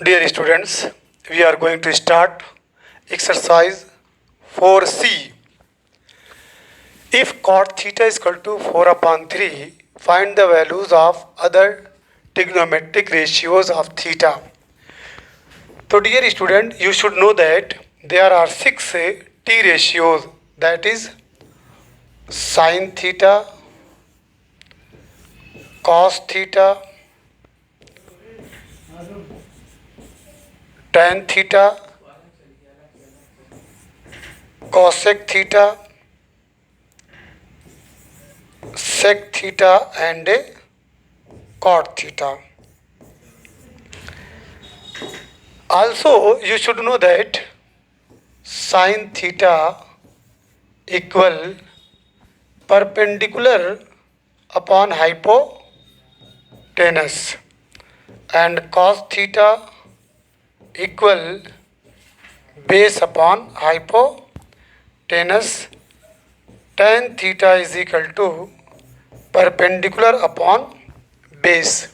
Dear students, we are going to start exercise 4C. If cot theta is equal to 4 upon 3, find the values of other trigonometric ratios of theta. So dear student, you should know that there are 6 T ratios, that is sin theta, cos theta, tan theta, cosec theta, sec theta and cot theta. Also, you should know that sin theta equal perpendicular upon hypotenuse and cos theta equal base upon hypotenuse. Tan theta is equal to perpendicular upon base.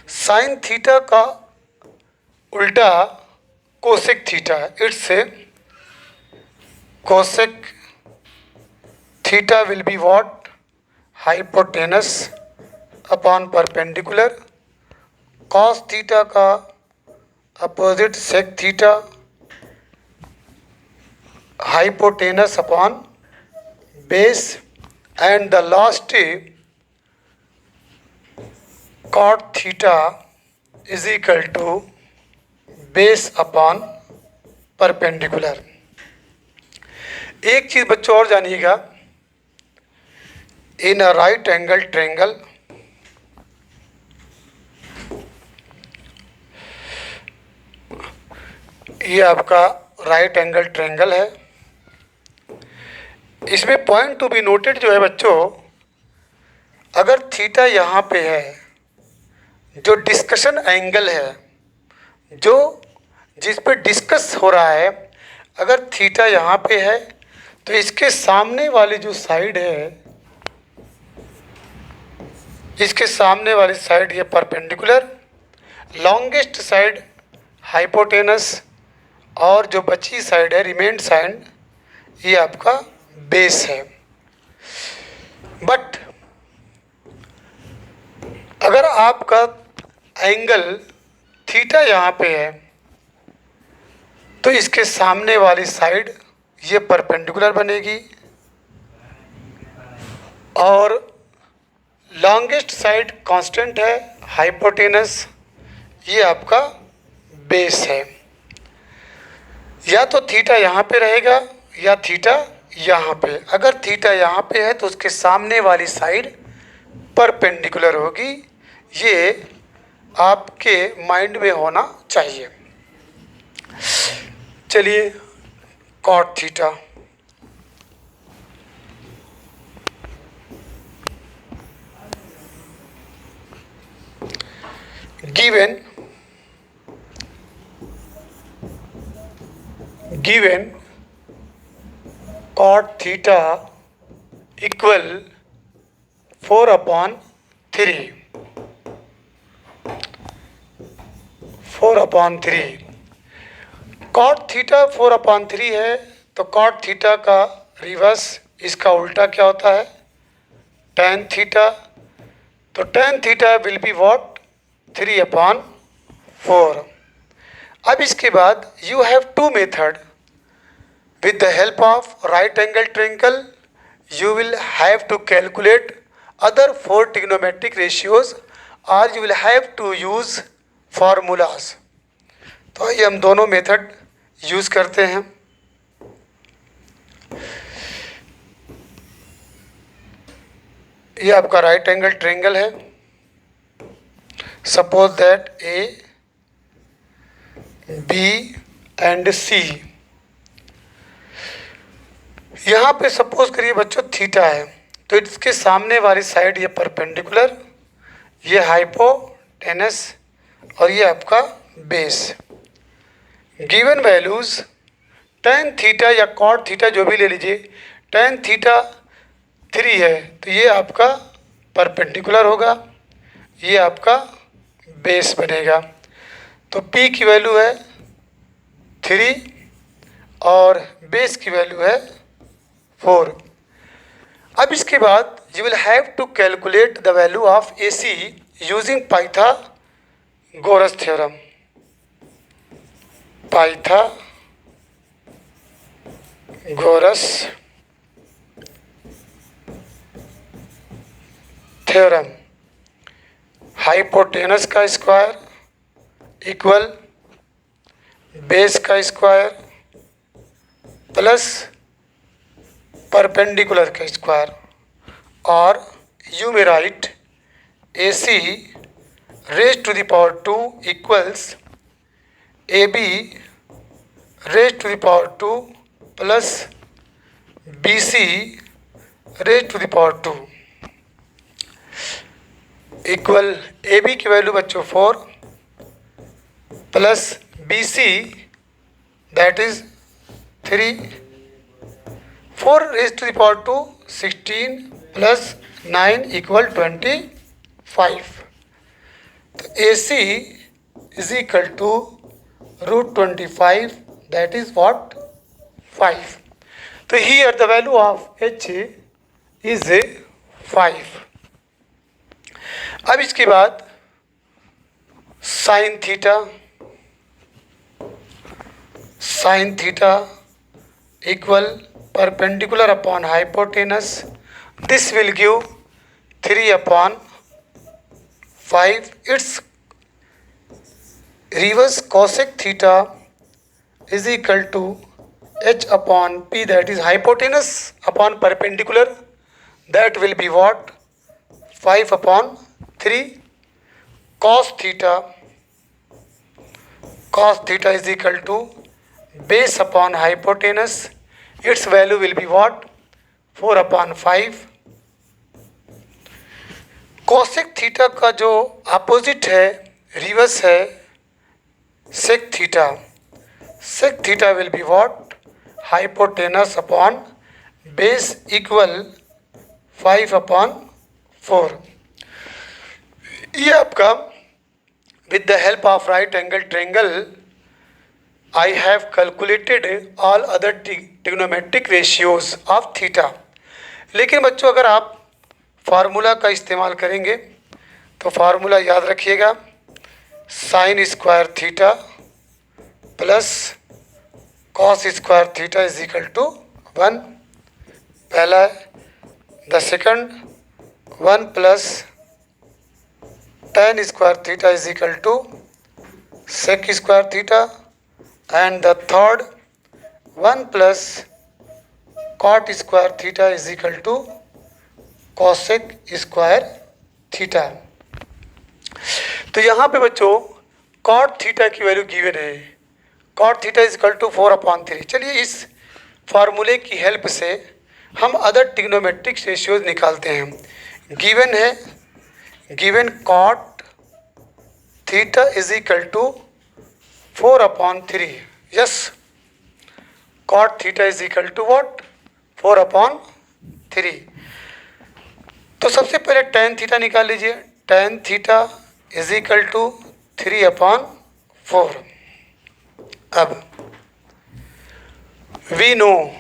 sin theta का उल्टा cosec theta, it's cosec theta will be what, hypotenuse upon perpendicular. Cos theta का opposite sec theta, hypotenuse upon base. And the last cot theta is equal to base upon perpendicular. एक चीज बच्चों और जानिएगा, in a right angle triangle ये आपका right angle triangle है. इसमें पॉइंट टू बी नोटेड जो है बच्चों, अगर थीटा यहाँ पे है, जो डिस्कशन एंगल है, जो जिस पे डिस्कस हो रहा है, अगर थीटा यहाँ पे है तो इसके सामने वाली जो साइड है, इसके सामने वाली साइड ये परपेंडिकुलर, लॉन्गेस्ट साइड हाइपोटेनस और जो बची साइड है रिमेन साइड ये आपका बेस है. बट अगर आपका एंगल थीटा यहाँ पे है तो इसके सामने वाली साइड ये परपेंडिकुलर बनेगी और लॉन्गेस्ट साइड कांस्टेंट है हाइपोटेनस, ये आपका बेस है. या तो थीटा यहाँ पे रहेगा या थीटा यहाँ पे. अगर थीटा यहाँ पे है तो उसके सामने वाली साइड परपेंडिकुलर होगी. ये आपके माइंड में होना चाहिए. चलिए cot theta, given cot theta equal 4 upon 3. Cot theta 4 upon 3 है तो कॉट थीटा का रिवर्स, इसका उल्टा क्या होता है, टैन थीटा. तो tan theta will be what, 3 upon 4. अब इसके बाद you have to method. With the help of right angle triangle you will have to calculate other 4 trigonometric ratios or you will have to use formulas. तो ये हम दोनों method use करते हैं. ये आपका राइट एंगल ट्रायंगल है. Suppose that A B and C. यहाँ पे सपोज करिए बच्चों थीटा है तो इसके सामने वाली साइड ये परपेंडिकुलर, ये हाइपोटेनस और ये आपका base. Given values tan theta या कॉट थीटा जो भी ले लीजिए. tan थीटा 3 है तो ये आपका परपेंडिकुलर होगा, ये आपका बेस बनेगा. तो P की वैल्यू है 3 और बेस की वैल्यू है 4। अब इसके बाद you will have to calculate the value of AC using Pythagoras theorem. Pythagoras theorem. Hypotenuse का स्क्वायर इक्वल बेस का स्क्वायर प्लस परपेंडिकुलर का स्क्वायर, और यू में write A C raise to the power 2 equals A B raise to the power 2 plus B C raise to the power 2 equal A B की value बच्चों 4 plus B C that is 3, 4 raise to the power 2 16 plus 9 equal 25। तो A C is equal to √25 that is what 5। तो here the value of H is 5। अब इसके बाद sine theta equal perpendicular upon hypotenuse, this will give 3/5। Its reverse cosec theta is equal to h upon p, that is hypotenuse upon perpendicular, that will be what 5/3। cos theta is equal to base upon hypotenuse, its value will be what 4/5। cosec theta का जो opposite है reverse है sec theta will be what hypotenuse upon base equal 5/4। ये आपका with the help of right angle triangle I have calculated all other trigonometric ratios of theta. लेकिन बच्चों अगर आप फार्मूला का इस्तेमाल करेंगे तो फार्मूला याद रखिएगा, sine square theta plus cos square theta is equal to 1, पहला है। The second 1 plus tan square theta is equal to sec square theta, and the third 1 plus cot square theta is equal to cosec square theta। तो यहाँ पे बच्चों cot theta की value given है, cot theta is equal to 4/3। चलिए इस फार्मूले की हेल्प से हम अदर ट्रिग्नोमेट्रिक रेशियोज निकालते हैं। गिवन है, given cot theta is equal to 4/3। Yes, cot theta is equal to what 4/3। तो सबसे पहले tan थीटा निकाल लीजिए। tan theta is equal to 3/4। अब वी नो,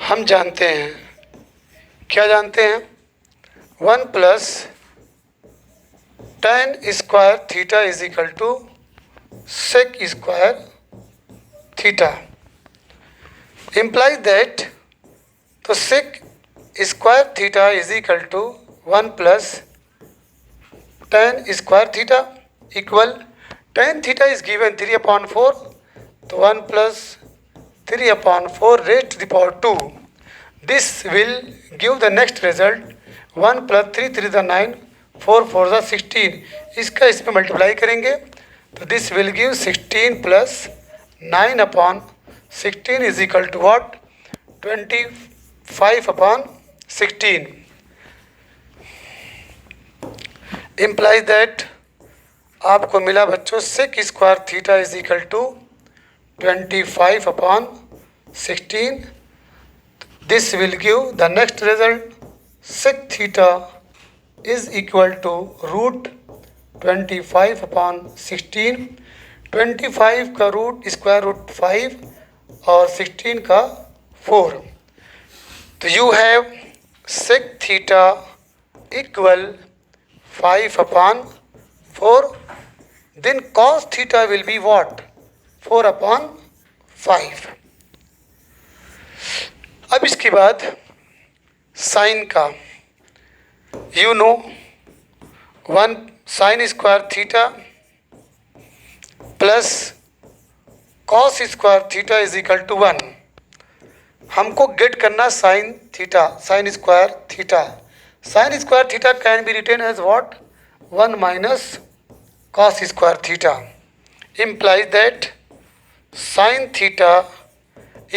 हम जानते हैं, क्या जानते हैं, 1 plus tan square theta is equal to sec square theta implies that, तो sec square theta is equal to 1 plus tan square theta equal tan theta is given 3/4, तो 1 plus 3/4 raise to the power 2। This will give the next result 1 plus 3 3 9 4 4 16। इसका इस पर multiply करेंगे तो this will give 16 plus 9/16 is equal to what 25/16। Implies that आपको मिला बच्चों sec square theta is equal to 25/16। This will give the next result sec theta is equal to 25/16, 25 का root square root 5 और 16 का 4. तो you have sec theta equal 5/4. Then cos theta will be what? 4/5. अब इसके बाद sine का, you know 1 sine square theta plus cos square theta is equal to 1. हमको get करना sine theta, sine square theta. Sine square theta can be written as what? 1 minus cos square theta implies that sin theta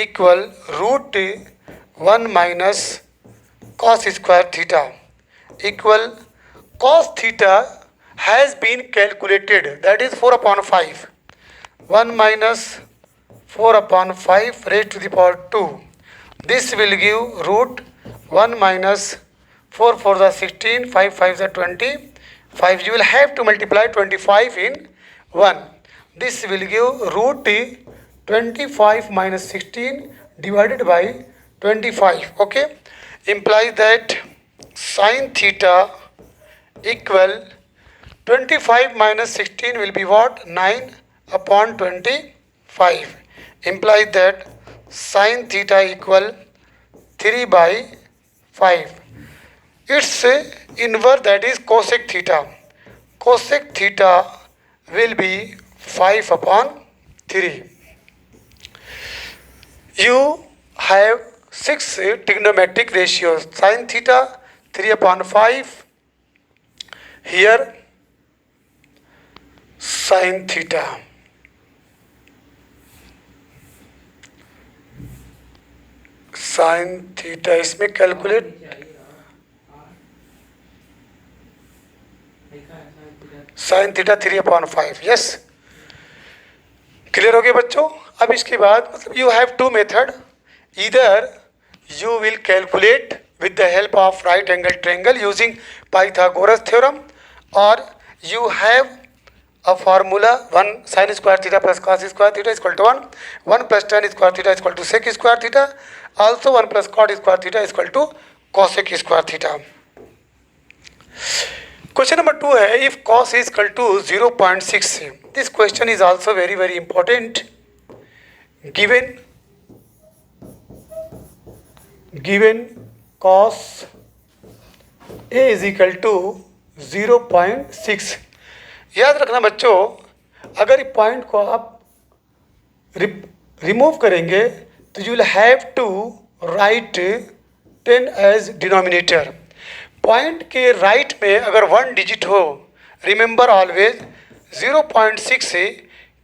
equal root 1 minus cos square theta equal cos theta has been calculated, that is 4/5. 1 minus 4/5 raised to the power 2. This will give root 1 minus 4 4 the 16, 5 5 the 20. 5. You will have to multiply 25 in 1. This will give root 25 minus 16 divided by 25. Okay. Implies that sin theta equal 25 minus 16 will be what? 9/25. Implies that sin theta equal 3/5. Its inverse, that is cosec theta. Cosec theta will be 5/3. You have 6 trigonometric ratios. Sin theta 3/5. Here sin theta. Sin theta इसमें calculate sine theta 3/5. Yes, clear हो गया बच्चों. अब इसके बाद मतलब you have to method. इधर you will calculate with the help of right angle triangle using Pythagoras theorem, और you have a formula 1 sin square theta plus cos square theta is equal to 1, 1 plus tan square theta is equal to sec square theta, also 1 plus cot square theta is equal to cosec square theta. Question number 2 है, if cos is equal to 0.6. This question is also very very important. Given cos A is equal to 0.6. याद रखना बच्चों, अगर इस point को आप remove करेंगे तो you will have to write 10 as denominator. Point के राइट में अगर 1 डिजिट हो, remember always 0.6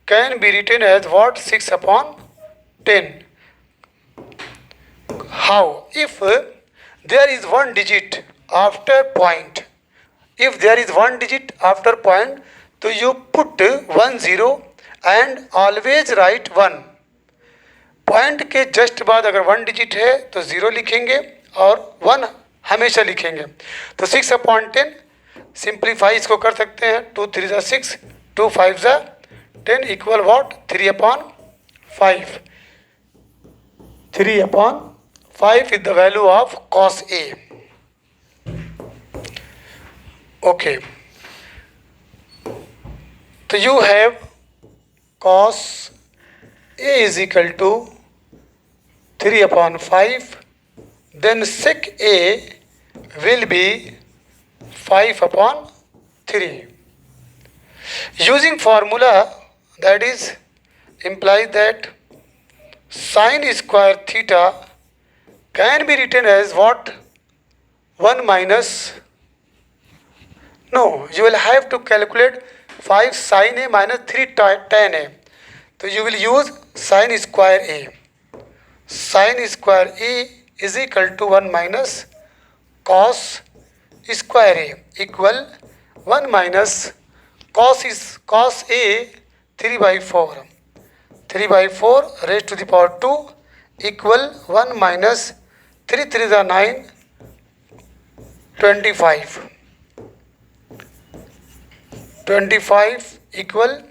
can be written as what? 6/10. How? If there is 1 digit after point, if there is 1 digit after point, तो you put 1 0 and always write 1. Point के just बाद अगर 1 digit है तो 0 लिखेंगे और 1 हमेशा लिखेंगे. तो 6/10 सिंप्लीफाई इसको कर सकते हैं. 2 3 ज़ा 6, 2 5 ज़ा 10 equal what? 3/5. 3/5 is the value of cos A. Okay, so you have cos A is equal to 3/5, then sec A will be 5/3. Using formula, that is implies that sin square theta can be written as what? 1 minus, no, you will have to calculate 5 sin A minus 3 tan A. So you will use sin square A. Sin square A is equal to 1 minus cos square A equal 1 minus cos A 3/4. 3/4 raised to the power 2 equal 1 minus 3 3 is 9, 25. 25 equal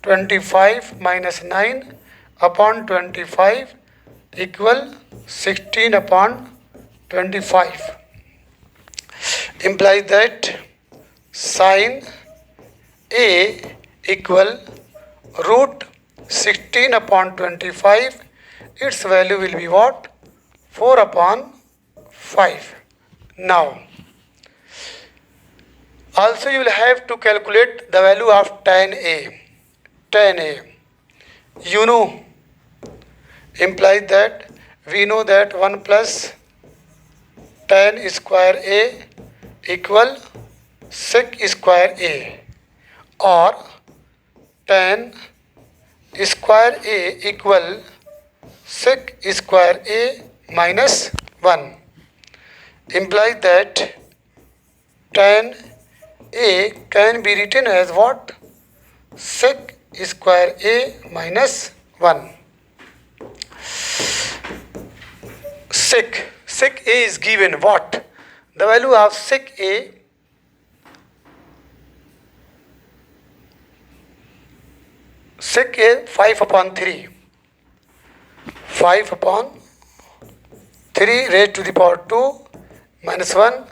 25 minus 9 upon 25 equal 16 upon 25. Implies that sin A equal root 16 upon 25. Its value will be what? 4 upon 5. Now, also you will have to calculate the value of tan A. Tan A, you know, implies that we know that 1 plus tan square A equal sec square A, or tan square A equal sec square A minus 1. Implies that tan A can be written as what? Sec square A minus 1. Sec A is given what? The value of sec A sec A 5 upon 3. 5 upon 3 raised to the power 2 minus 1.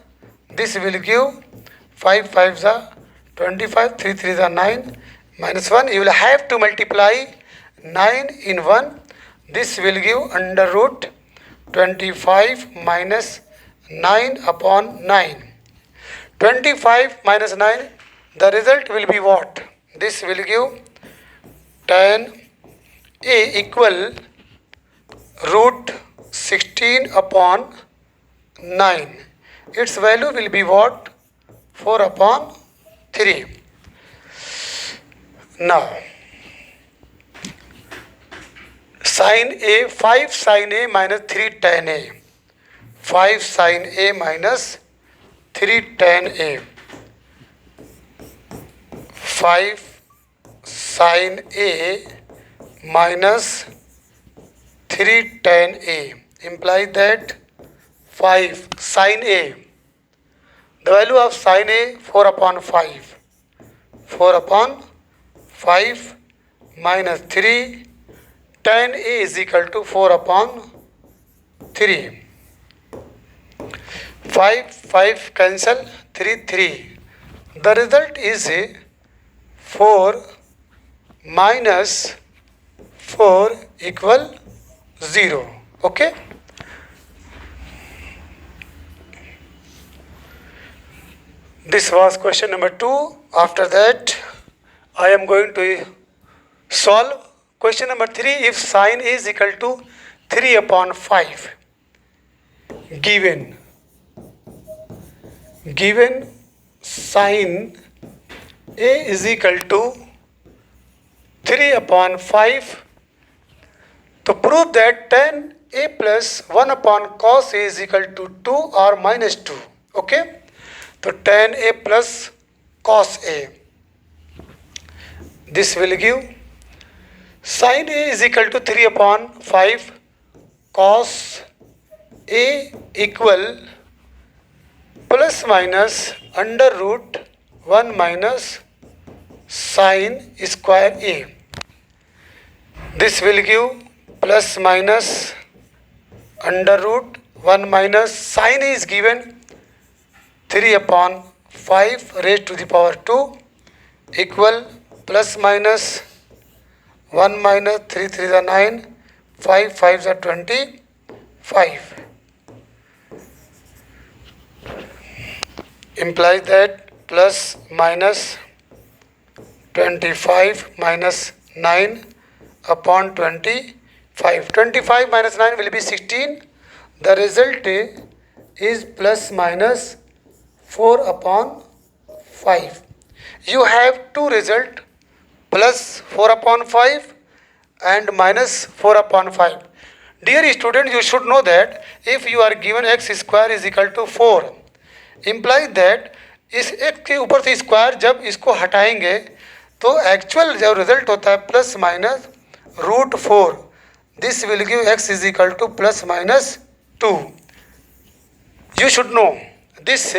This will give 5 5s are 25, 3 3s are 9, minus 1. You will have to multiply 9 in 1. This will give under root 25 minus 9 upon 9. 25 minus 9, the result will be what? This will give tan A equal root 16 upon 9. Its value will be what? 4 upon 3. Now, sin A, 5 sin A minus 3 tan A. 5 sin A minus 3 tan A. 5 sin A minus 3 tan A implies that 5 sin A, the value of sin A 4 upon 5. 4 upon 5 minus 3 tan A is equal to 4 upon 3. 5 cancel, 3 3. The result is 4 minus 4 equal 0. Okay. This was question number 2. After that, I am going to solve question number 3. If sin A is equal to 3 upon 5, given sin A is equal to 3 upon 5, to prove that tan A plus 1 upon cos A is equal to 2 or minus 2. Okay. So tan A plus cos A. This will give sin A is equal to 3 upon 5 cos A equal plus minus under root 1 minus sin square A. This will give plus minus under root 1 minus sin A is given 3 upon 5 raised to the power 2 equal plus minus 1 minus 3 3 are 9, 5 5s are 25. Implies that plus minus 25 minus 9 upon 25. 25 minus 9 will be 16. The result is plus minus 4 upon 5. You have two result, plus 4 upon 5 and minus 4 upon 5. Dear student, you should know that if you are given x square is equal to 4, implies that इस x के ऊपर से square जब इसको हटाएंगे तो actual जो result होता है plus minus root 4. This will give x is equal to plus minus 2. You should know this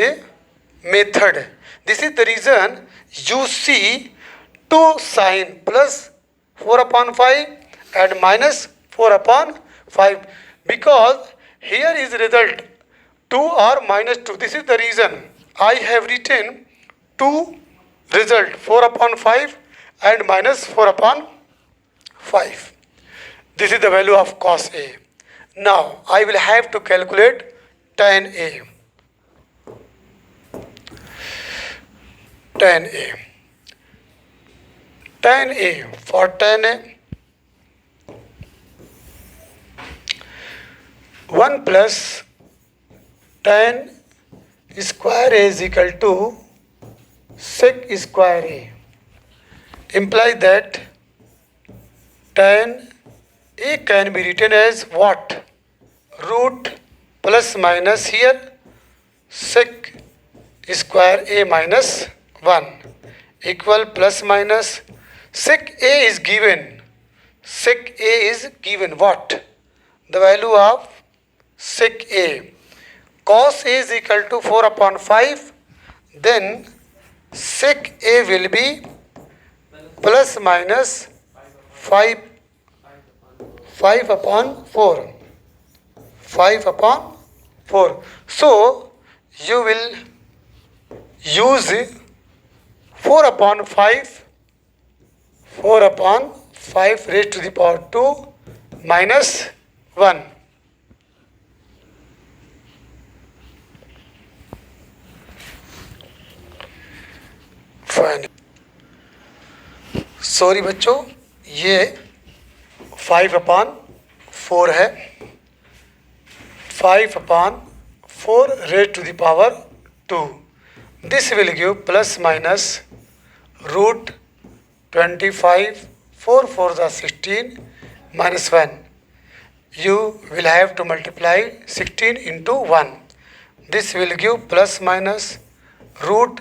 method. This is the reason you see two sign plus 4 upon 5 and minus 4 upon 5, because here is result 2 or minus 2. This is the reason I have written 2 result 4 upon 5 and minus 4 upon 5. This is the value of cos A. Now I will have to calculate tan A. Tan A. Tan A. For tan A, 1 plus tan square A is equal to sec square A. Implies that tan A can be written as what? Root plus minus here sec square A minus 1 equal plus minus sec A is given. Sec A is given what? The value of sec A. Cos A is equal to 4 upon 5. Then sec A will be plus minus 5 upon 4. 5 upon 4. So you will use 4 upon 5. 4 upon 5 raised to the power 2 minus 1. Fine. Sorry बच्चों, ये 5 upon 4 है. 5 upon 4 raised to the power 2. This will give plus minus root 25, 4 4 are 16 minus 1. You will have to multiply 16 into 1. This will give plus minus root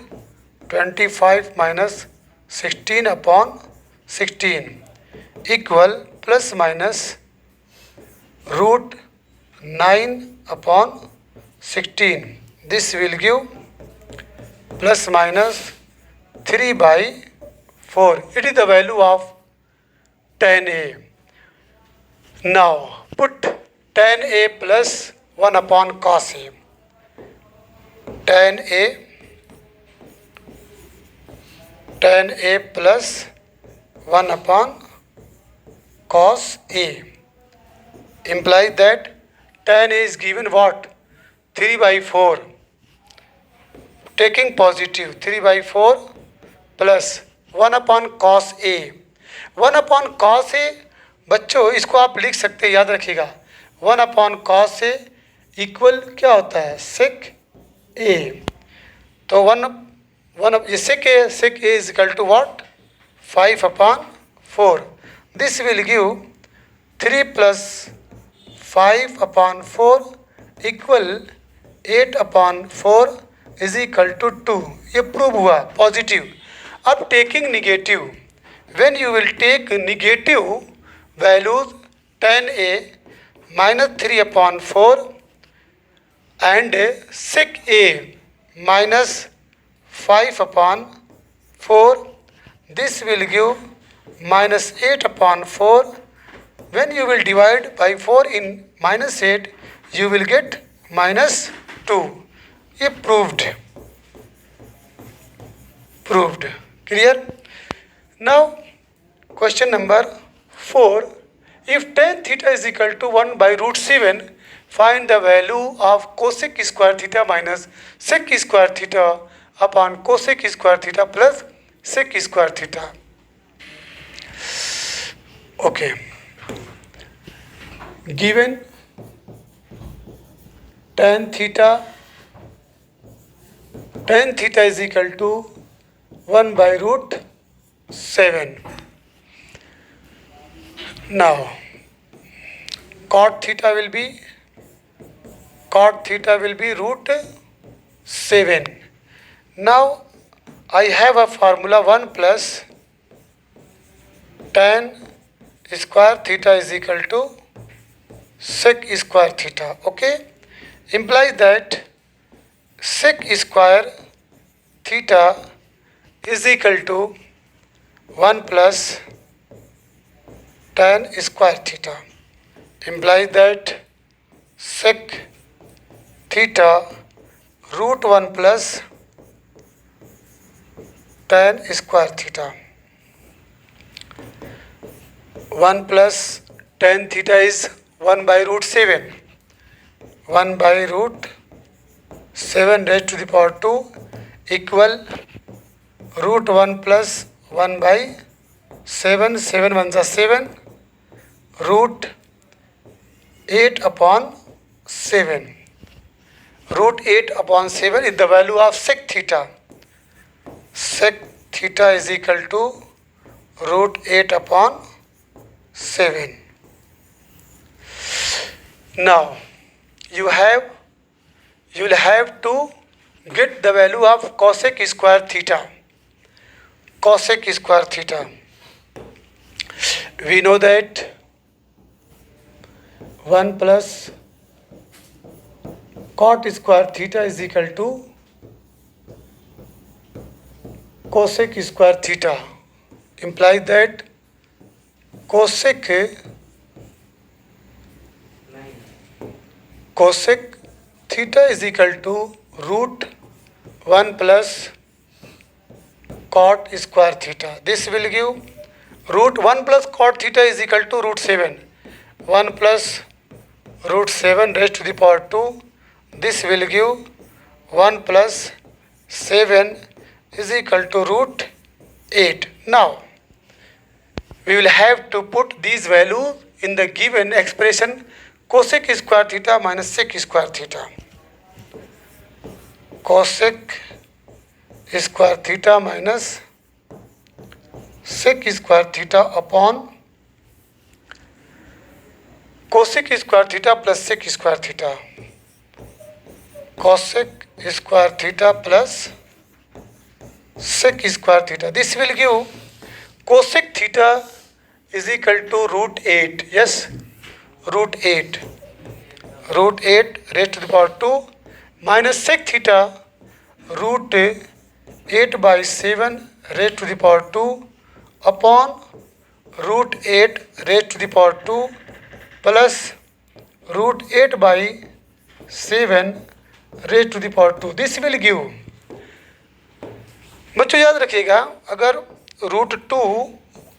25 minus 16 upon 16 equal plus minus root 9 upon 16. This will give plus minus 3 by 4. It is the value of tan A. Now put tan A plus 1 upon cos A. Tan A plus 1 upon cos A implies that tan A is given what? 3 by 4. Taking positive 3 by 4 plus 1 upon cos A. 1 upon cos A, बच्चों इसको आप लिख सकते हैं, याद रखिएगा. 1 upon cos A equal क्या होता है? sec A. तो sec A is equal to what? 5 upon 4. This will give 3 plus 5 upon 4 equal 8 upon 4 is equal to 2. ये प्रूव हुआ पॉजिटिव. अब taking negative, when you will take negative values tan A minus 3 upon 4 and sec A minus 5 upon 4, this will give minus 8 upon 4. When you will divide by 4 in minus 8, you will get minus 2. ये proved. Clear? Now question number 4. If tan theta is equal to 1 by root 7, find the value of cosec square theta minus sec square theta upon cosec square theta plus sec square theta. Okay. Given tan theta is equal to 1 by root 7. Now cot theta will be root 7. Now I have a formula 1 plus tan square theta is equal to sec square theta. Okay, implies that sec square theta is equal to 1 plus tan square theta, implies that sec theta root 1 plus tan square theta. 1 plus tan theta is 1 by root 7. 1 by root 7 raised to the power 2 equal root 1 plus 1 by 7. 7 1 is 7. Root 8 upon 7. Root 8 upon 7 is the value of sec theta. Sec theta is equal to root 8 upon 7. Now you will have to get the value of cosec square theta. Cosec square theta. We know that 1 plus cot square theta is equal to cosec square theta, implies that cosec theta is equal to root 1 plus cot square theta. This will give root 1 plus cot theta is equal to root 7. 1 plus root 7 raised to the power 2. This will give 1 plus 7 is equal to root 8. Now, we will have to put these values in the given expression cosec square theta minus sec square theta. Cosec square theta minus sec square theta upon cosec square theta plus sec square theta. Cosec square theta plus sec square theta. This will give cosec theta is equal to root 8. Yes, root 8. Root 8 raised to the power 2 minus sec theta root 8 by 7 raised to the power 2 upon root 8 raised to the power 2 plus root 8 by 7 raised to the power 2. This will give, बच्चों याद रखिएगा, अगर root 2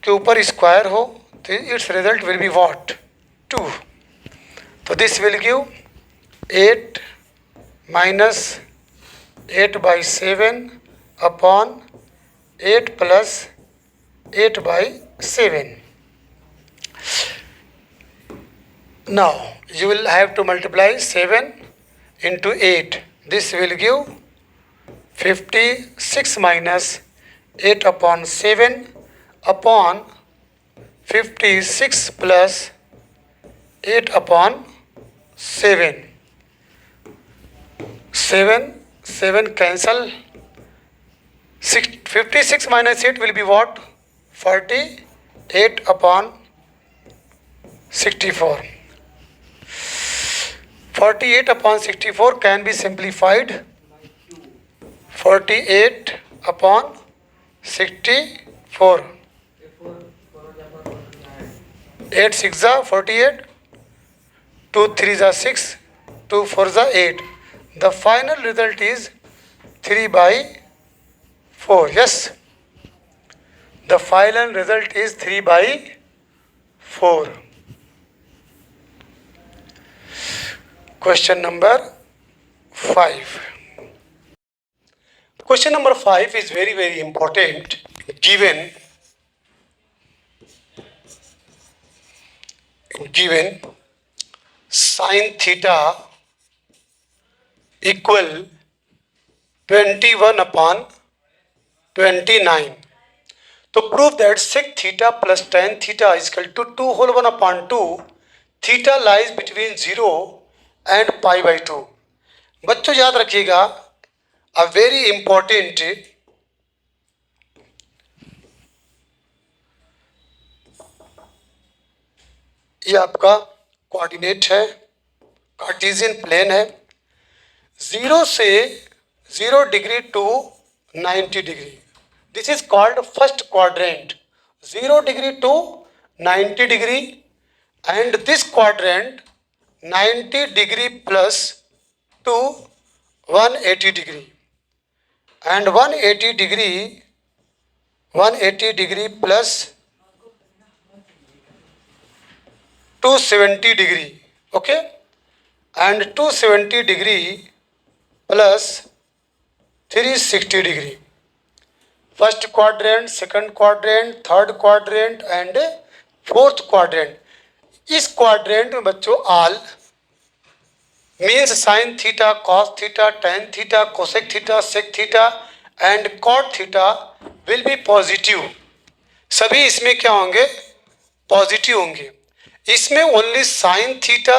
के ऊपर square हो तो it's result will be what 2. तो this will give 8 minus 8 by 7 upon 8 plus 8 by 7. Now you will have to multiply 7 into 8. This will give 56 minus 8 upon 7 upon 56 plus 8 upon 7. 7 cancel. 56 minus 8 will be what? 48 upon 64. 48 upon 64 can be simplified. 48 upon 64. 8 6 are 48. 2 3 are 6. 2 4 are 8. The final result is 3 by 4. Yes. The final result is 3 by 4. Question number 5. Question number 5 is very, very important. Given sin theta equal 21 upon 29. To prove that sec theta plus tan theta is equal to 2 whole 1 upon 2, theta lies between 0 and pi by 2. बच्चों याद रखिएगा, a very important ये आपका coordinate है, Cartesian plane है. 0 से 0 degree to 90 degree. This is called first quadrant, 0 degree to 90 degree, and this quadrant 90 degree plus to 180 degree, and 180 degree plus 270 degree, okay, and 270 degree plus 360 degree. First quadrant, second quadrant, third quadrant and fourth quadrant. इस quadrant में बच्चों all means sine theta, cos theta, tan theta, cosec theta, sec theta and cot theta will be positive. सभी इसमें क्या होंगे? Positive होंगे। इसमें only sine theta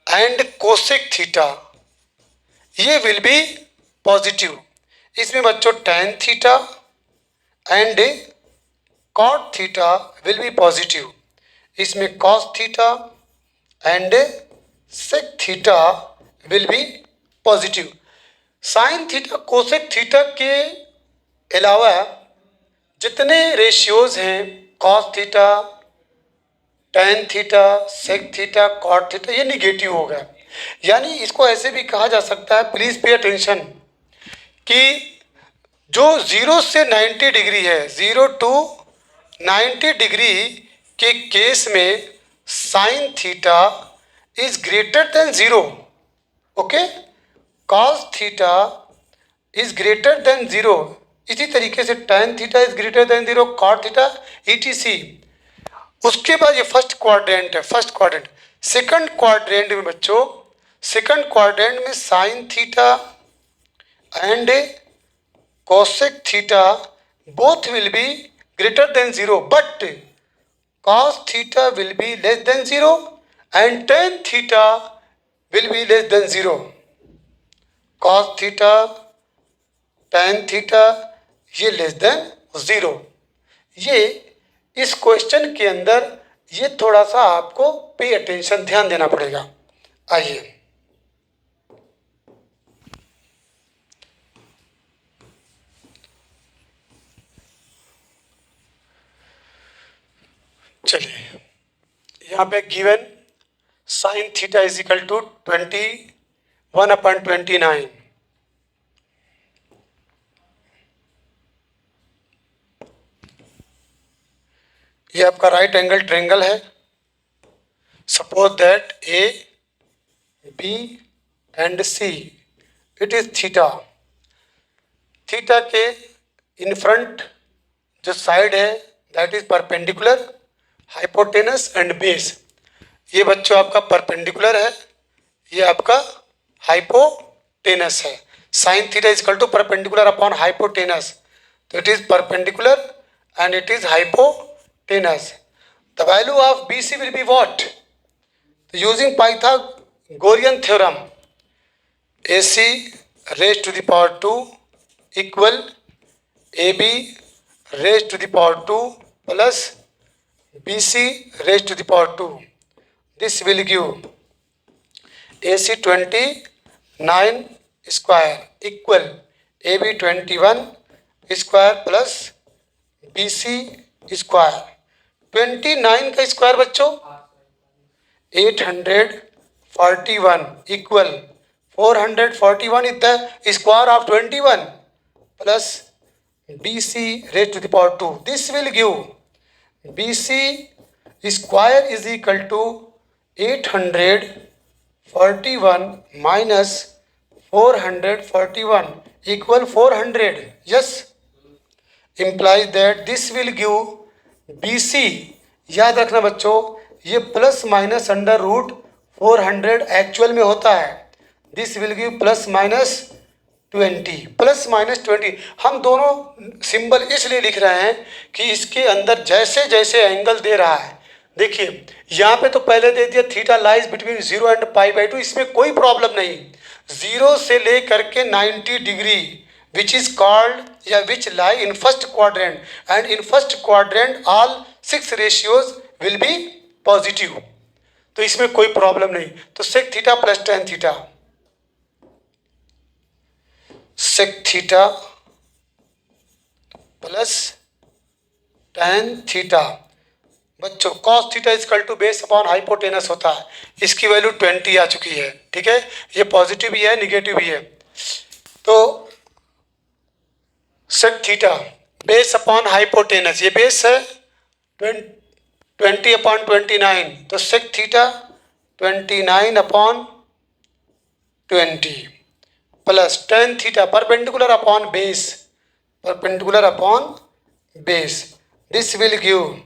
and cosec theta ये विल बी पॉजिटिव। इसमें बच्चों tan theta and cot theta will be positive. इसमें cos theta and sec theta will be positive. Sine theta cosec theta के अलावा जितने रेशियोज हैं, cos theta, tan theta, sec theta, cot theta, ये negative होगा। यानी इसको ऐसे भी कहा जा सकता है, प्लीज पे अटेंशन, कि जो 0 से 90 डिग्री है, 0 टू 90 डिग्री के केस में sine theta is greater than 0, okay, cos theta is greater than 0, इसी तरीके से tan theta is greater than 0, cot theta etc. उसके बाद ये फर्स्ट क्वाड्रेंट है, फर्स्ट क्वाड्रेंट। सेकंड क्वाड्रेंट में बच्चों, सेकंड क्वाड्रेंट में sine theta and cosec theta both will be greater than 0, but cos theta will be less than 0 and tan theta will be less than 0. Cos theta, tan theta ये less than 0। ये इस question के अंदर ये थोड़ा सा आपको pay attention, ध्यान देना पड़ेगा। आइए चलिए, यहाँ पे given sine theta is equal to 21/29। ये आपका राइट एंगल ट्रायंगल है। Suppose that A B and C it is theta. Theta के इन फ्रंट जो साइड है that is perpendicular, hypotenuse and base. ये बच्चों आपका परपेंडिकुलर है, ये आपका हाइपोटेनस है। Sine theta is equal to perpendicular upon hypotenuse, तो it is perpendicular and it is hypotenuse. The value of B C will be what? Using Pythagorean theorem, A C raise to the power 2 equal A B raise to the power 2 plus BC raised to the power 2. This will give AC 29 square equal AB 21 square plus BC square। 29 का square बच्चों 841 equal 441 is the square of 21 plus BC raised to the power 2. This will give BC square is equal to 841 minus 441 equal 400. Yes, implies that this will give BC। याद रखना बच्चों, ये plus minus under root 400 actual में होता है। This will give plus minus 20, plus minus 20। हम दोनों symbol इसलिए लिख रहे हैं कि इसके अंदर जैसे जैसे एंगल दे रहा है, देखिए यहाँ पे तो पहले दे दिया थीटा लाइज बिटवीन 0 एंड π/2, इसमें कोई प्रॉब्लम नहीं। 0 से ले करके 90 डिग्री विच इज कॉल्ड या which lie in first quadrant, and in first quadrant all 6 ratios will be positive, तो इसमें कोई प्रॉब्लम नहीं। तो sec theta plus tan theta, sec theta plus tan theta. बच्चों cos theta is equal to base upon hypotenuse होता है, इसकी value 20 आ चुकी है। ठीक है, ये पॉजिटिव भी है नेगेटिव भी है। तो sec theta base upon hypotenuse, ये बेस है 20 अपॉन 29, तो sec theta 29 upon 20 plus tan theta perpendicular upon base, perpendicular upon base, this will give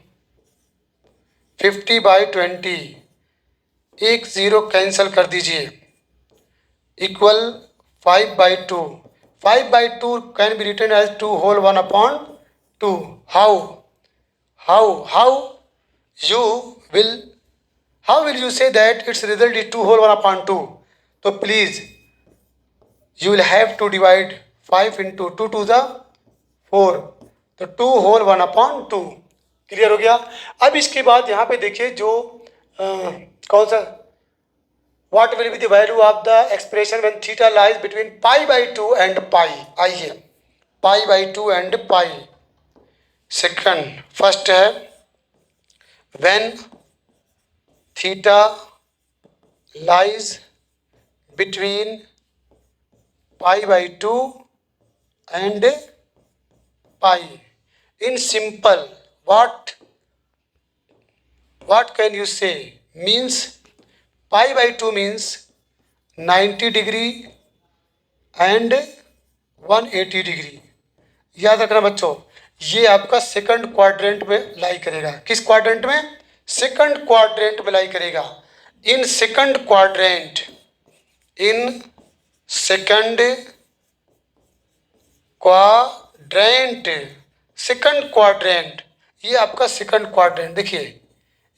50/20, एक जीरो कैंसिल कर दीजिए, equal 5/2। 5/2 can be written as 2 whole 1/2। How you will how will you say that its result is 2 whole 1/2? तो please you will have to divide 5 into 2 to the 4, तो 2 whole 1/2। Clear हो गया। अब इसके बाद यहाँ पे देखिए जो कौन सा what will be the value of the expression when theta lies between pi/2 and pi। आइए pi/2 and pi। Second first है when theta lies between pi/2 and pi, in simple what can you say, means pi/2 means 90 degree and 180 degree. याद रखना बच्चों, ये आपका second quadrant में लाई करेगा। किस क्वाड्रेंट में? सेकंड क्वाड्रेंट में लाई करेगा। इन सेकंड क्वाड्रेंट, इन सेकंड क्वाड्रेंट, सेकंड क्वाड्रेंट, ये आपका सेकंड क्वाड्रेंट। देखिए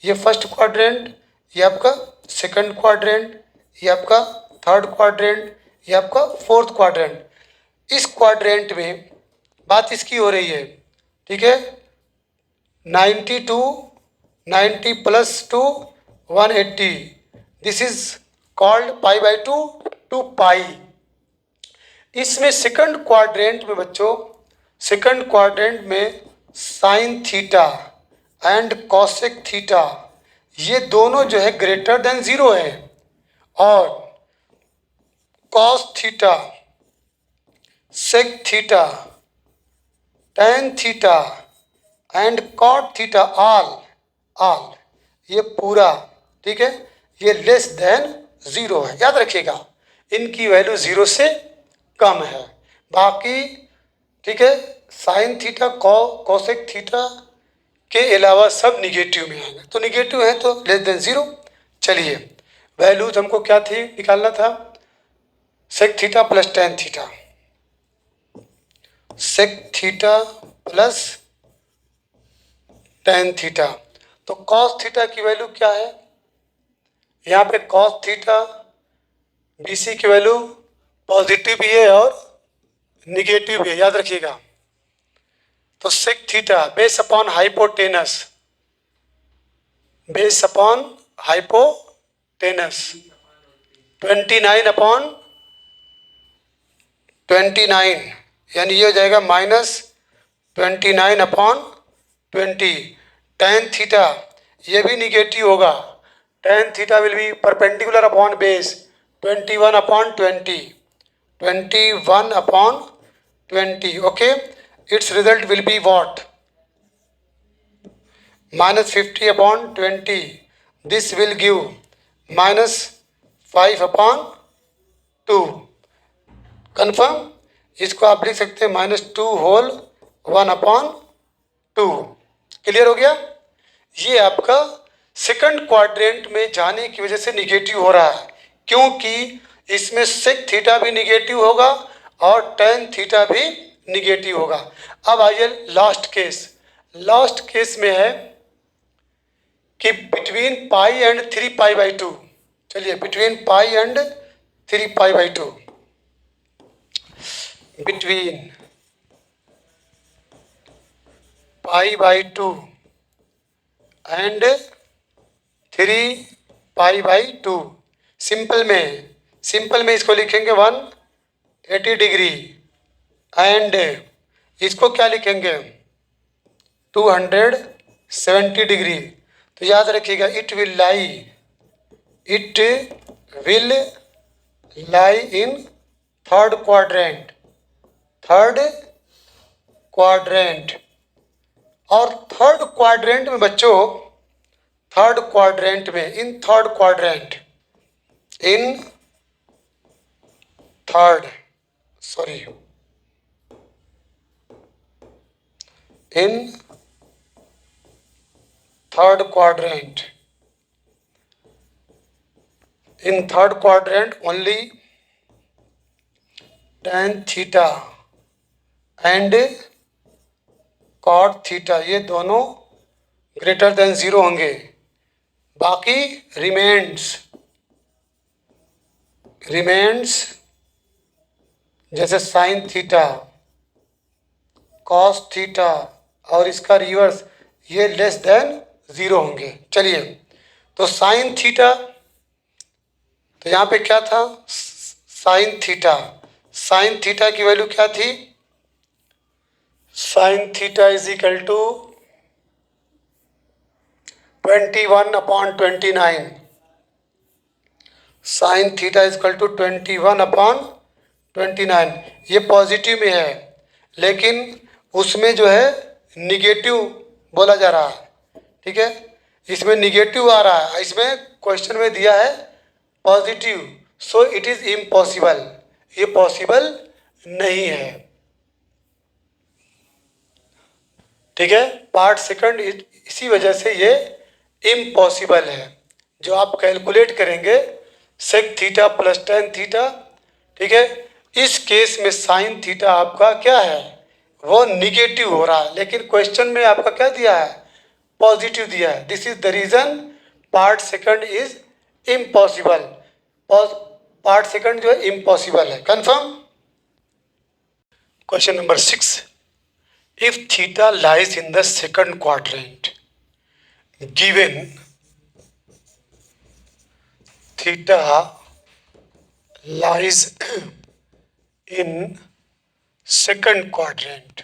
ये फर्स्ट क्वाड्रेंट, ये आपका सेकंड क्वाड्रेंट, ये आपका थर्ड क्वाड्रेंट, ये आपका फोर्थ क्वाड्रेंट। इस क्वाड्रेंट में बात इसकी हो रही है, ठीक है, 90 plus 2 180, this is called pi/2 to pi. इसमें सेकंड क्वाड्रेंट में बच्चों, सेकंड क्वाड्रेंट में sine theta and cosec theta, ये दोनों जो है ग्रेटर देन 0 है, और cos theta, sec theta, tan theta and cot theta, all ये पूरा, ठीक है, ये लेस देन 0 है। याद रखिएगा इनकी वैल्यू 0 से कम है। बाकी ठीक है, साइन थीटा कॉसेक थीटा के अलावा सब निगेटिव में आएंगे, तो निगेटिव है तो लेस देन 0। चलिए वैल्यूज हमको क्या थी निकालना था, sec theta plus tan theta, sec theta plus tan theta. तो कॉस थीटा की वैल्यू क्या है, यहाँ पे कॉस थीटा BC की वैल्यू पॉजिटिव भी है और निगेटिव भी है, याद रखिएगा। तो sec theta base upon hypotenuse, base upon hypotenuse 29/29, यानी ये हो जाएगा -29/20। tan थीटा ये भी निगेटिव होगा, tan theta will B perpendicular upon base 21/20, 21/20। Okay, it's result will be what, -50/20, this will give -5/2। Confirm, इसको आप लिख सकते हैं -2 होल 1/2। क्लियर हो गया। ये आपका सेकंड क्वाड्रेंट में जाने की वजह से निगेटिव हो रहा है, क्योंकि इसमें सेक थीटा भी निगेटिव होगा और tan थीटा भी निगेटिव होगा। अब आइए लास्ट केस। लास्ट केस में है कि बिटवीन पाई एंड 3π/2। चलिए between pi and 3π/2, between pi/2 and 3π/2, simple में इसको लिखेंगे 180 डिग्री एंड इसको क्या लिखेंगे 270 डिग्री। तो याद रखिएगा it will lie in third quadrant. और थर्ड क्वाड्रेंट में बच्चों, थर्ड क्वाड्रेंट में in third sorry in third quadrant only tan theta and cot theta ये दोनों ग्रेटर देन 0 होंगे। बाकी रिमेंड्स जैसे साइन थीटा, कॉस थीटा और इसका रिवर्स ये लेस देन 0 होंगे। चलिए, तो साइन थीटा, तो यहाँ पे क्या था साइन थीटा की वैल्यू क्या थी? Sine theta is equal to 21/29। Sine theta is equal to 21/29। ये पॉजिटिव में है, लेकिन उसमें जो है निगेटिव बोला जा रहा है, ठीक है, इसमें निगेटिव आ रहा है, इसमें क्वेश्चन में दिया है positive, so it is impossible, ये पॉसिबल नहीं है, ठीक है। पार्ट सेकंड इसी वजह से ये इम्पॉसिबल है। जो आप कैलकुलेट करेंगे sec theta plus tan theta, ठीक है, इस केस में साइन थीटा आपका क्या है वो निगेटिव हो रहा है, लेकिन क्वेश्चन में आपका क्या दिया है पॉजिटिव दिया है। This is the reason part second is impossible. Part second जो है इम्पॉसिबल है, confirm. Question number 6, if theta lies in the second quadrant given theta lies in second quadrant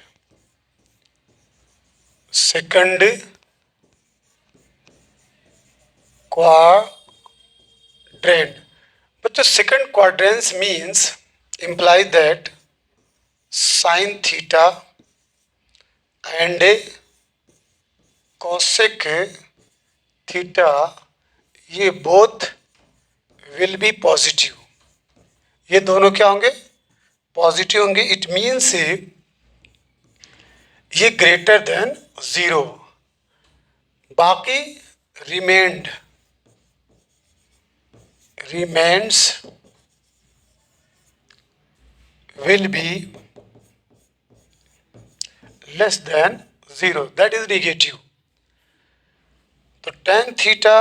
but the second quadrant means implies that sin theta and cosec theta ये both will be positive, ये दोनों क्या होंगे positive होंगे। It means ये greater than 0। बाकी remains will be less than 0, that is negative. तो tan theta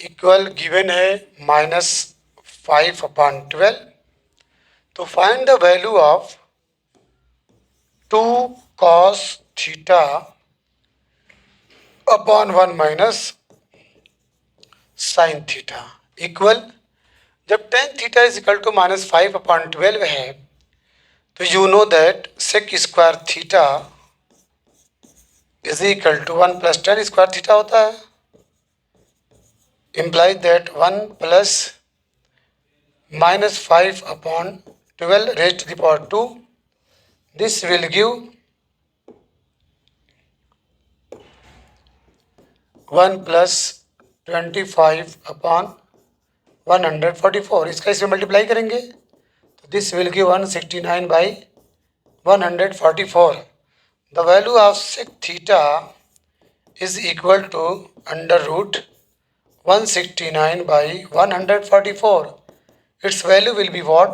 equal given है -5/12। तो find the value of 2 cos theta upon 1 sin theta equal, जब tan theta is equal to -5/12 है तो you know that sec square theta is equal to 1 + tan square theta होता है, implies that 1 + -5/12 raised to the power 2, this will give 1 + 25/144। इसका इसमें multiply करेंगे तो this will give 169/144। The value of sec theta is equal to √169/144. Its value will be what?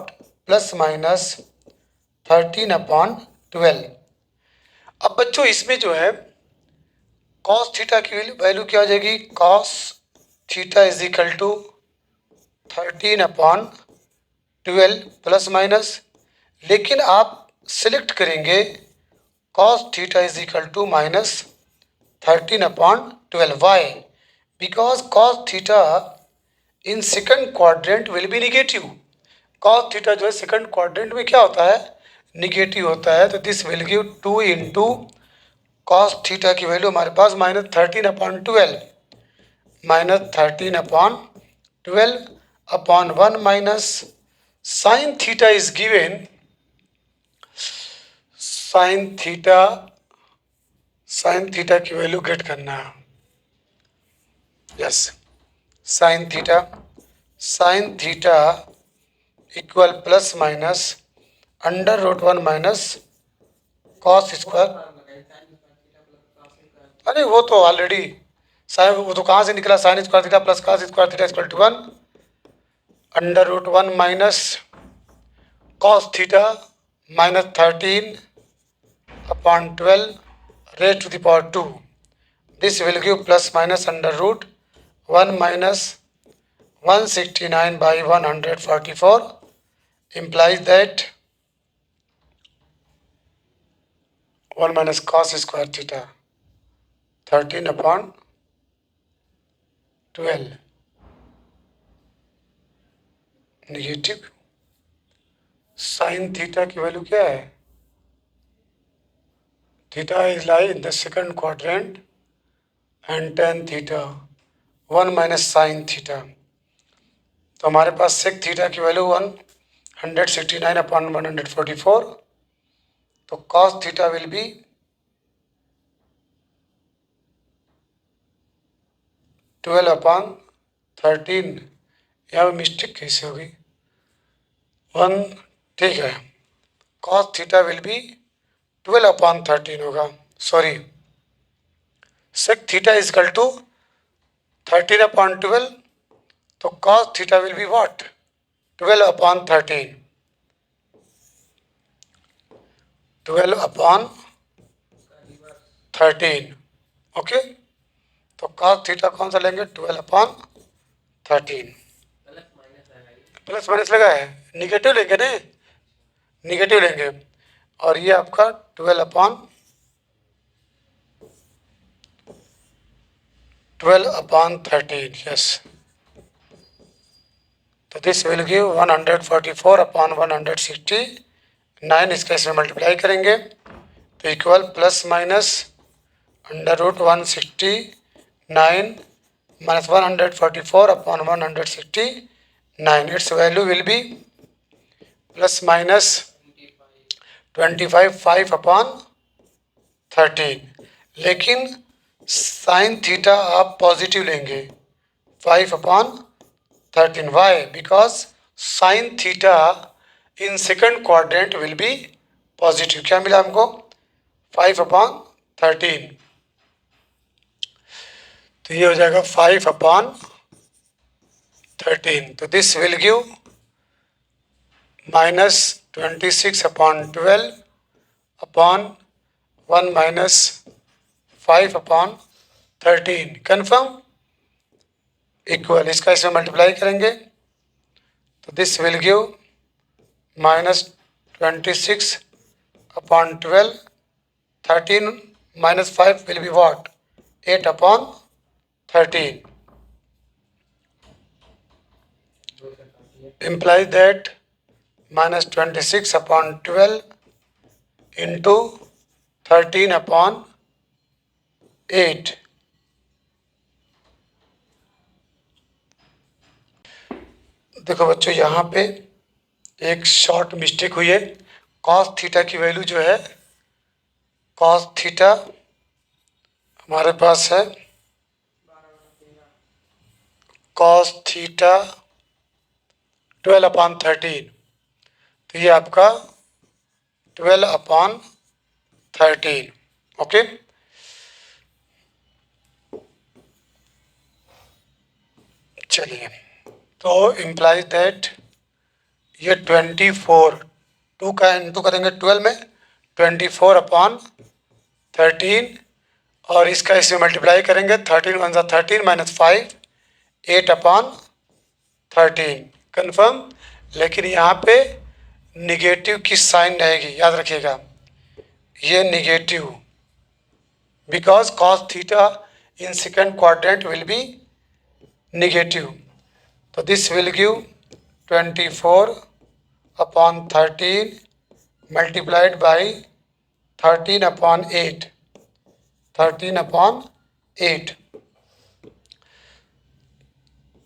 ±13/12। अब बच्चों इसमें जो है cos थीटा की वैल्यू क्या हो जाएगी? cos theta is equal to 13/12 plus minus, लेकिन आप सिलेक्ट करेंगे cos theta is equal to -13/12. Why? Because cos theta in second quadrant will be negative. cos theta जो है सेकंड क्वाड्रेंट में क्या होता है निगेटिव होता है तो this will give 2 into cos theta की वैल्यू हमारे पास -13/12 -13/12 upon 1 minus sign theta is given sine theta की वैल्यू गेट करना है। Yes, sign theta equal plus minus √1 minus cos square. अरे वो तो ऑलरेडी साइन, वो तो कहाँ से निकला, sine square theta plus cos square theta equal to 1 √1 minus cos theta -13/12 raised to the power 2. This will give plus minus √1 minus 169/144 implies that 1 minus cos square theta 13/12 negative. Sine theta की value क्या है? Theta is lie in the second quadrant and tan theta 1 minus sine theta. तो हमारे पास sec theta की value 169/144, तो cos theta will be 12/13। यहाँ mistake कैसे होगी? 1 ठीक है, कॉस थीटा विल बी 12/13 होगा, sorry sec theta is equal to 13/12, तो cos theta will be what 12/13। 12/13 okay, तो कॉस थीटा कौन सा लेंगे 12/13। प्लस माइनस लगा है, निगेटिव लेंगे ना, निगेटिव लेंगे और ये आपका 12/13 यस। तो दिस विल गिव 144/169, इसका इसमें मल्टीप्लाई करेंगे तो equal plus minus √169 minus 144/169, its value will be plus minus 25/5/13। लेकिन साइन थीटा आप पॉजिटिव लेंगे 5/13। Why? Because sine theta in second quadrant will be positive. क्या मिला हमको 5/13, तो ये हो जाएगा 5/13। तो this will give -26/12 upon 1 minus 5/13 confirm equal, इसका इसमें मल्टीप्लाई करेंगे तो this will give -26/12, 13 minus 5 will be what 8/13, implies that -26/12 into 13/8। देखो बच्चों, यहाँ पे एक शॉर्ट मिस्टेक हुई है। कॉस थीटा की वैल्यू जो है, कॉस थीटा हमारे पास है कॉस थीटा 12/13, तो ये आपका 12/13 ओके। चलिए, तो इम्प्लाइज दैट ये 24, 2 का इंटू करेंगे 12 में 24/13 और इसका इसमें मल्टीप्लाई करेंगे 13 1 13 माइनस 5 8/13 कन्फर्म। लेकिन यहाँ पे निगेटिव की साइन रहेगी, याद रखिएगा ये negative, because cos theta in second quadrant will be negative. तो this will give 24/13 multiplied by 13/8. 13/8.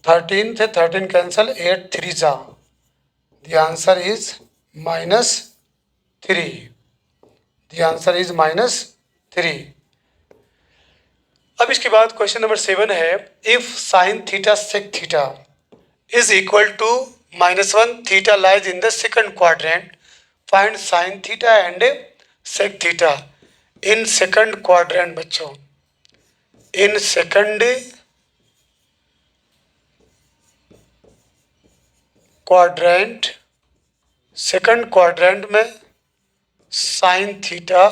13 से 13 कैंसल, 8 3 जा. The answer is -3. The answer is -3. अब इसके बाद क्वेश्चन नंबर 7 है, if sine theta sec theta is equal to -1, theta lies in the second quadrant, find sine theta and sec theta in second quadrant. बच्चों, in second quadrant, second quadrant में sine theta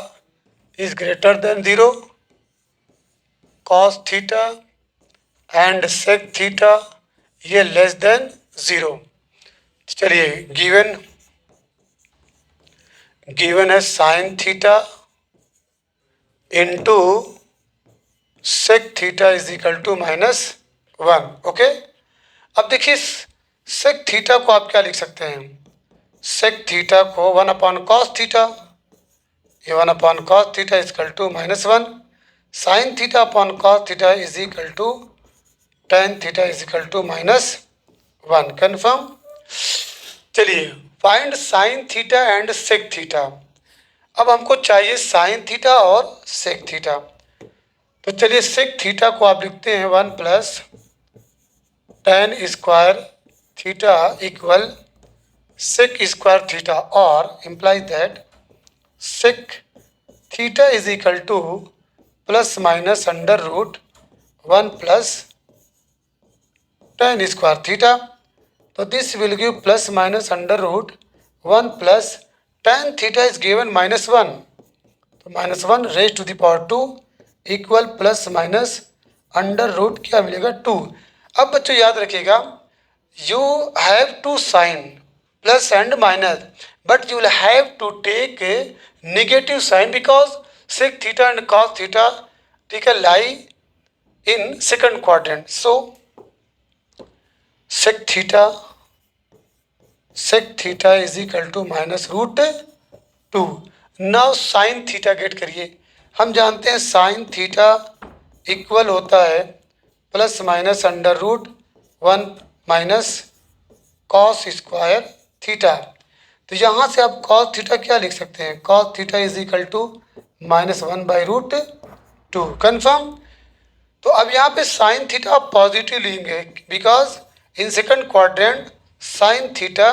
is greater than 0, cos theta and sec theta ये less than 0. चलिए, given है sine theta into sec theta is equal to -1. Okay, अब देखिए sec theta को आप क्या लिख सकते हैं? सेक थीटा को 1/cos थीटा, ये 1/cos theta is equal to -1. Sine theta upon cos theta is equal to tan theta is equal to -1. Confirm. चलिए, find sine theta and sec theta. अब हमको चाहिए साइन थीटा और sec theta. तो चलिए, sec theta को आप लिखते हैं 1 + tan² theta equal sec square theta, और implies that sec theta is equal to ±√1 + tan² theta. तो this will give ±√1 + tan theta is given -1. तो -1 raised to the power 2 इक्वल ± क्या मिलेगा 2. अब बच्चों याद रखिएगा, you have to sign plus and minus, but you will have to take negative sign because sec theta and cos theta, ठीक है, lie in second quadrant. So sec theta is equal to -√2. now sin theta gate करिए. हम जानते हैं sin theta equal होता है ±√1 - cos² theta. तो यहाँ से आप cos थीटा क्या लिख सकते हैं? cos theta is equal to -1/√2. Confirm. तो अब यहाँ पे साइन थीटा आप पॉजिटिव लेंगे because in second quadrant sine theta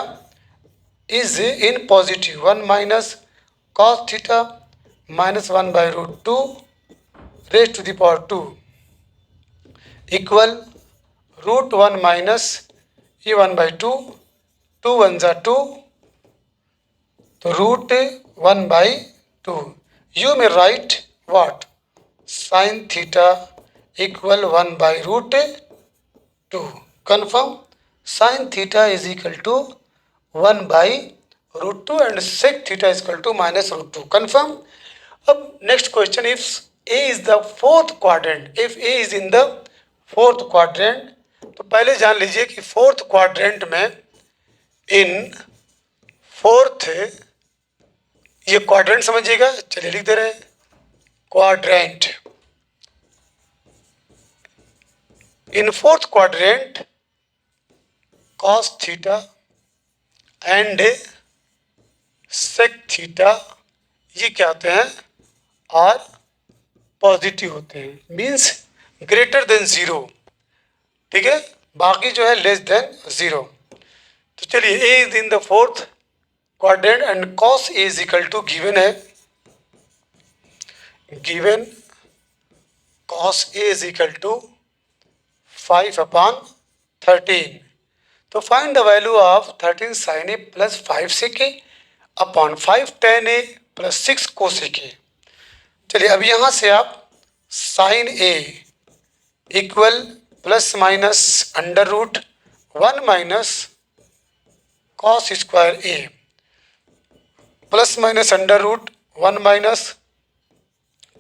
is in positive. 1 - cos theta -1/√2 raised to the power 2 equal √1 - ये 1/2, 2 1 = 2, तो √1/2. You may write what? Sin theta equal 1/√2. Confirm. Sin theta is equal to 1/√2 and sec theta is equal to -√2. Confirm. अब next question, if A is the fourth quadrant, if A is in the fourth quadrant, तो पहले जान लीजिए कि fourth quadrant में in fourth, ये quadrant समझिएगा. चलिए लिख दे रहे हैं quadrant. In fourth quadrant cos theta and sec theta ये क्या होते हैं? आर पॉजिटिव होते हैं, मीन्स ग्रेटर देन 0. ठीक है, बाकी जो है लेस देन 0. तो चलिए, A is in the fourth quadrant and cos A is equal to given है, given cos A is equal to 5/13. तो find the value of 13 sin A + 5 sec A upon 5 tan A + 6 cos A. चलिए, अब यहाँ से आप sin A equal ±√1 - cos² A ±√1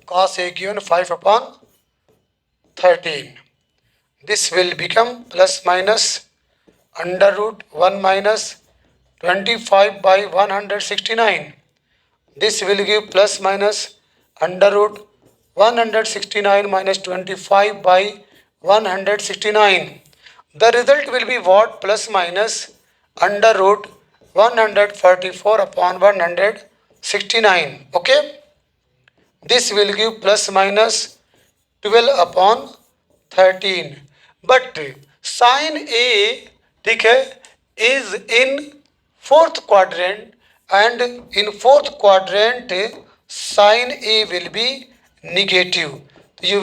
- cos A given 5/13. This will become ±√1 - 25/169 This will give plus minus under root 169 minus 25 by 169. The result will be what? Plus minus under root 144 upon 169. Okay. This will give plus minus 12 upon 13. But sin A, ठीक है, is in fourth quadrant, and in fourth quadrant sin A will be negative. You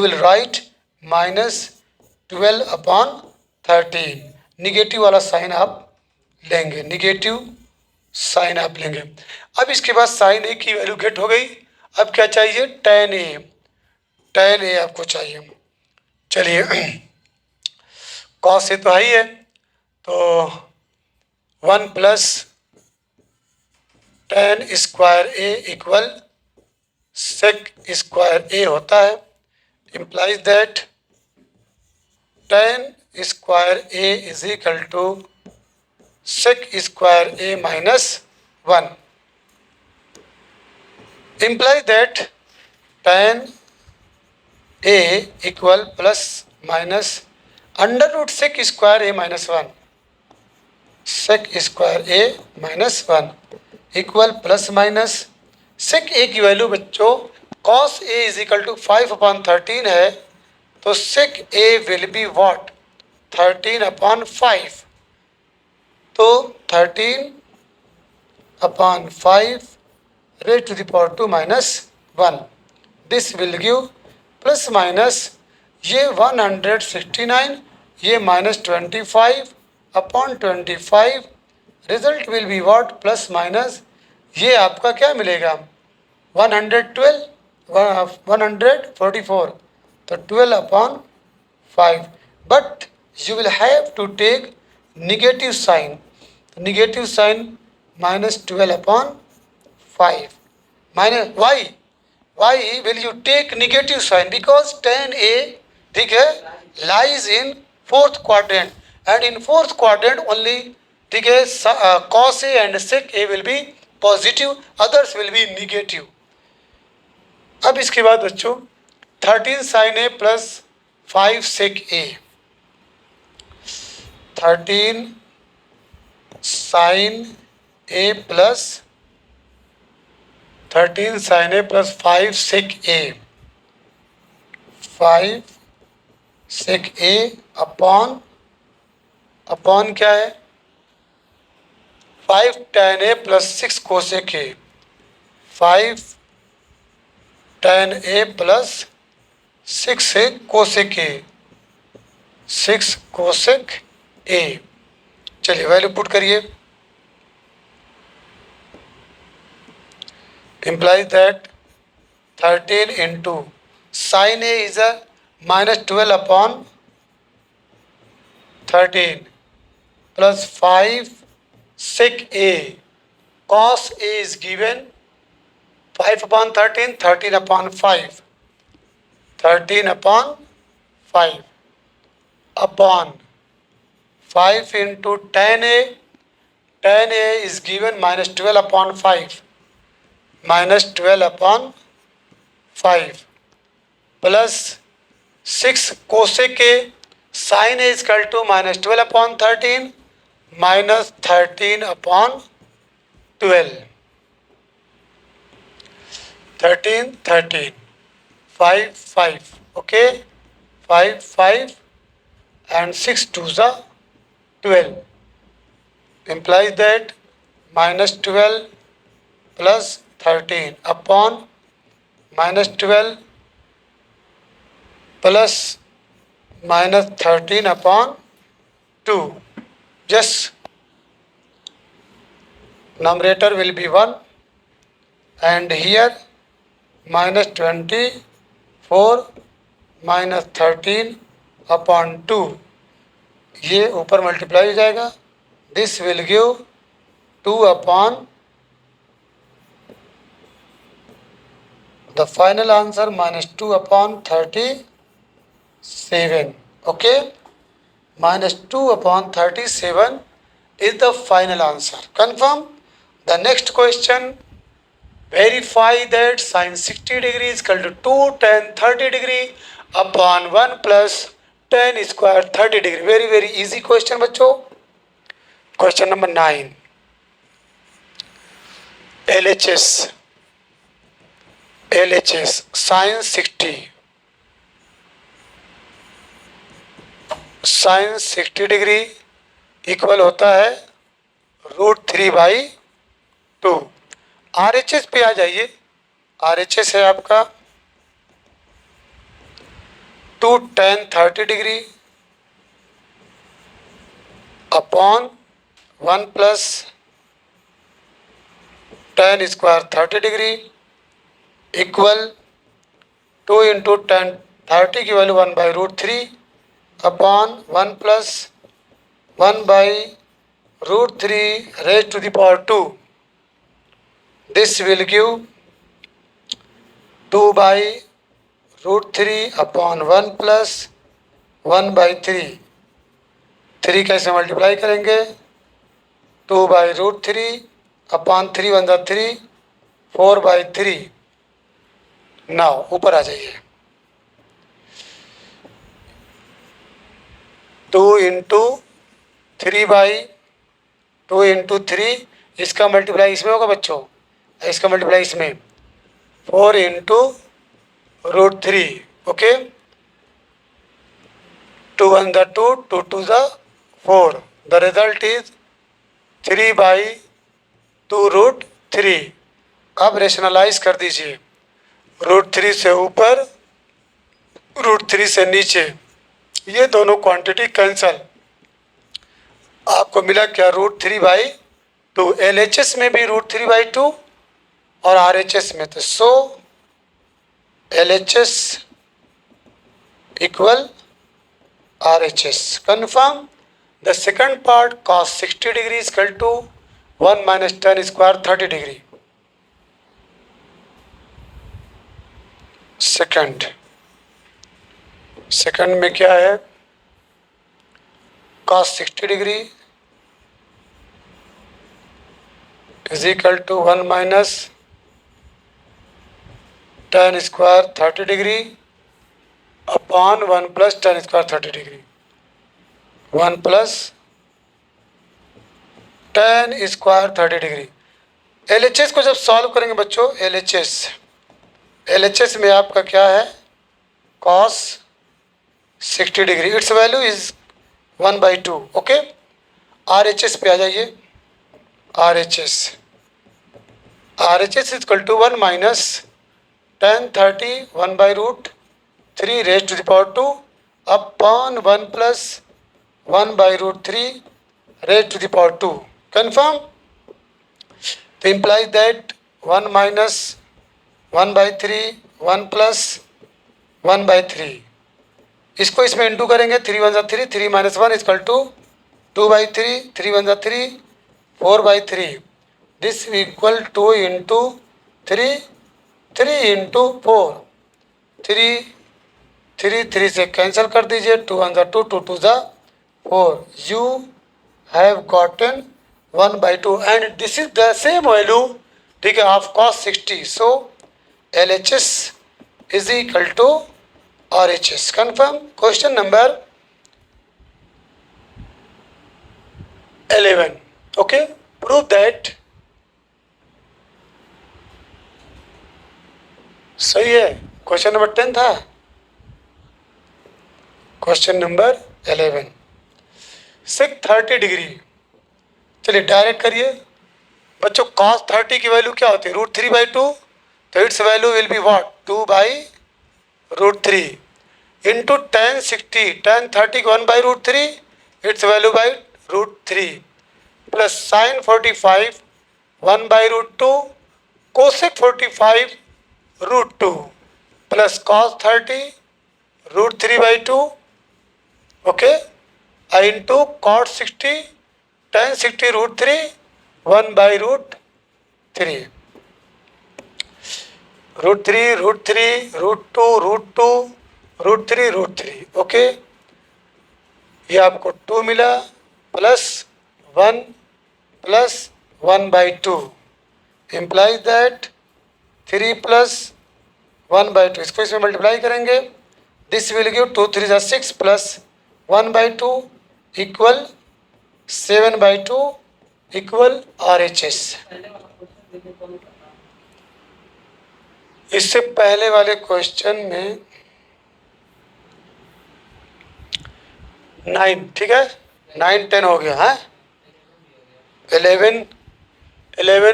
will write minus 12 upon 13. Negative वाला sign आप लेंगे, negative sign आप लेंगे. अब इसके बाद साइन ए की वैल्यू गेट हो गई. अब क्या चाहिए? tan ए. tan ए आपको चाहिए. चलिए cos ए तो है ही है, तो 1 plus tan square A equal sec square A होता है. implies that tan square A is equal to sec square A minus 1. implies that tan a इक्वल plus minus under root sec square A minus 1. sec square A minus 1 equal plus minus sec a की value बच्चों cos a is equal to 5 upon 13 है, तो sec a will be what? 13 upon 5. तो 13 upon 5 raised to the power 2 minus 1. This will give plus minus ये 169, ये minus 25 upon 25. Result will be what? Plus minus ये आपका क्या मिलेगा? 112 144, तो 12 upon 5. But you will have to take negative sign. Negative sign minus 12 upon 5. Minus why will you take negative sign? Because tan a, ठीक है, lies in fourth quadrant, and in fourth quadrant only, ठीक है, cos a and sec a will be positive, others will be negative. अब इसके बाद बच्चों 13 sin a plus 5 sec a. 13 sin a plus 13 sin a plus 5 sec a. 5 sec a upon क्या है? 5 tan a plus 6 cosec a. 5 tan a plus 6 cosec a. 6 cosec a. चलिए value put करिए. implies that 13 into sin a is a minus 12 upon 13 plus 5 sec a. Cos a is given 5 upon 13, 13 upon 5, 13 upon 5 upon 5 into tan a. Tan a is given minus 12 upon 5, minus 12 upon 5 plus 6 cosec a. Sin a is equal to minus 12 upon 13 minus 13 upon 12. 13 5 5. Okay, 5 5 and 6 2s are 12. Implies that minus 12 plus 13 upon minus 12 plus minus 13 upon 2. Just numerator will be 1, and here minus 24 minus 13 upon 2. ये ऊपर multiply हो जाएगा. This will give 2 upon the final answer minus 2 upon 37. Okay, minus 2 upon 37 is the final answer. Confirm. The next question Verify that sin 60 degree is equal to 2 tan 30 degree upon 1 plus tan square 30 degree. Very very easy question बच्चों. Question number 9. LHS sin 60 degree equal होता है √3/2. RHS पे आ जाइए. RHS है आपका 2 tan 30 degree upon 1 plus tan square 30 degree equal 2 into tan 30 की value 1/√3 upon 1 plus 1/√3 raised to the power 2. This will give 2/√3 upon 1 plus 1/3. 3 कैसे मल्टीप्लाई करेंगे? 2/√3 अपॉन 3 1 3 4/3. नाउ ऊपर आ जाइए. 2 इंटू 3/2 इंटू 3 इसका मल्टीप्लाई इसमें होगा बच्चों. इसका मल्टीप्लाई इसमें 4 into √3. Okay. 2 1 2 2 2 4. The result is 3/2√3. अब रेशनलाइज कर दीजिए. √3 से ऊपर √3 से नीचे ये दोनों क्वांटिटी कैंसल. आपको मिला क्या? √3/2. LHS में भी √3/2 और RHS में तो so LHS equal RHS. Confirm. The second part cos 60 degree is equal to 1 minus tan square 30 degree. Second में क्या है? cos 60 degree is equal to 1 minus tan square 30 degree upon 1 plus tan square 30 degree. 1 plus tan square 30 degree. LHS को जब solve करेंगे बच्चों, LHS में आपका क्या है? cos 60 degree. Its value is 1/2. Okay. RHS पे आ जाइए. RHS is equal to 1 minus tan 30 1/√3 raised to the power 2 upon 1 plus 1/√3 raised to the power 2. Confirm? तो implies that 1 minus 1/3 1 plus 1/3. इसको इसमें इंटू करेंगे. 3 1 3 3 minus 1 equal to 2/3 3 1 3 4/3. This equal 2 into 3 3 into 4. 3 से cancel कर दीजिए. 2 1 2 2 2 4. You have gotten 1/2 and this is the same value. ठीक है, of cos 60. So LHS इज इक्वल टू RHS. Confirm. Question number 11. Okay. Prove that. सही है. क्वेश्चन नंबर 10 था. Question number 11. sec 30 degree. चलिए डायरेक्ट करिए बच्चों. cos 30 की वैल्यू क्या होती है? √3/2. तो it's value will be what? 2/√3 into tan 60. tan 30 को 1/√3. It's value √3 plus sin 45 1/√2 cosec 45 √2 plus cos 30 √3/2. Okay. Into cot 60 tan 60 √3 1/√3. √3 √3 √2 √2 √3. Okay. ये आपको 2 मिला प्लस 1 प्लस 1/2 implies that 3 + 1/2, इसको इसमें मल्टीप्लाई करेंगे, this will give 2 3 = 6 + 1/2 equal 7/2 equal RHS। इससे पहले वाले क्वेश्चन में 9, ठीक है, 9 10 हो गया है, 11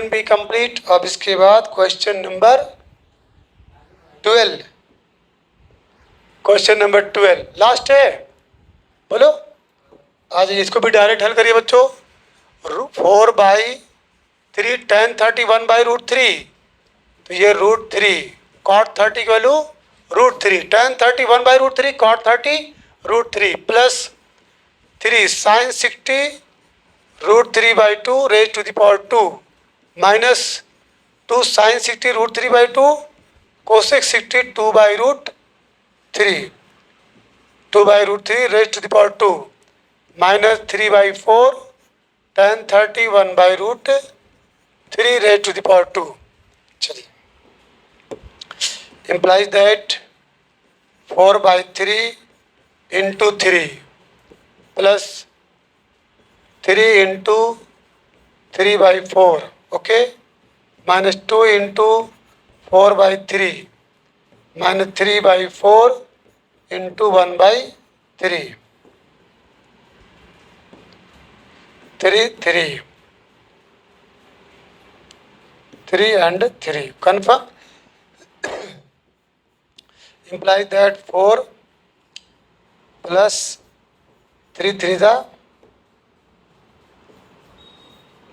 भी कंप्लीट। अब इसके बाद question number 12, question number 12 last है, बोलो आज इसको भी डायरेक्ट हल करिए बच्चों। 4/3 tan 30 1/√3, तो ये √3 cot 30 की value √3 tan 30 1/√3 cot 30 √3 plus 3 sin 60 √3/2 raised to the power 2 minus 2 sin 60 √3/2 cosec 60 2/√3 2/√3 raised to the power 2 minus 3/4 tan 30 1/√3 raised to the power 2। चलिए, implies that 4/3 into 3 plus 3 into 3/4, okay, minus 2 into 4/3 minus 3/4 into 1/3, 3 and 3 confirm, implies that 4 plus 3 3 the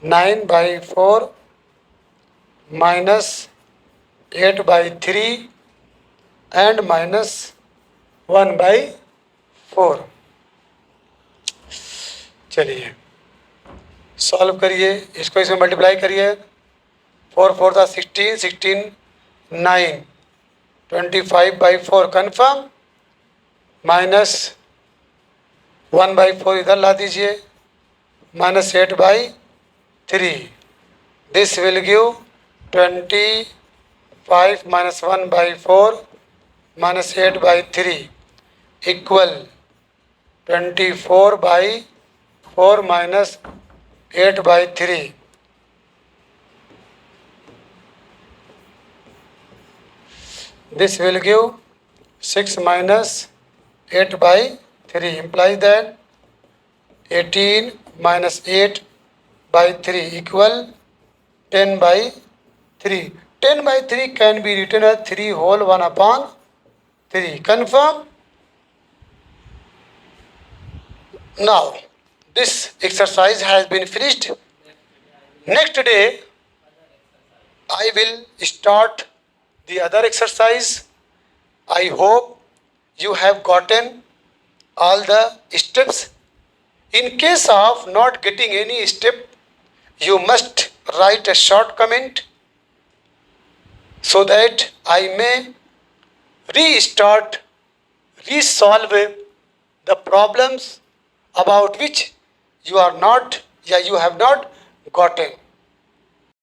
9/4 minus 8/3 and minus 1/4। चलिए solve करिए, इसको इसमें multiply करिए, 4 4 दा 16 16 9 25/4 confirm, minus 1/4 इधर ला दीजिए, minus 8/3, this will give 25 minus 1/4 minus 8/3 equal 24/4 minus 8/3, this will give 6 minus 8/3, implies that 18 minus 8/3 equal 10/3. 10/3 can be written as 3 whole 1/3. Confirm? Now this exercise has been finished. Next day I will start the other exercise. I hope you have gotten all the steps. In case of not getting any step, you must write a short comment so that I may resolve the problems about which you have not gotten.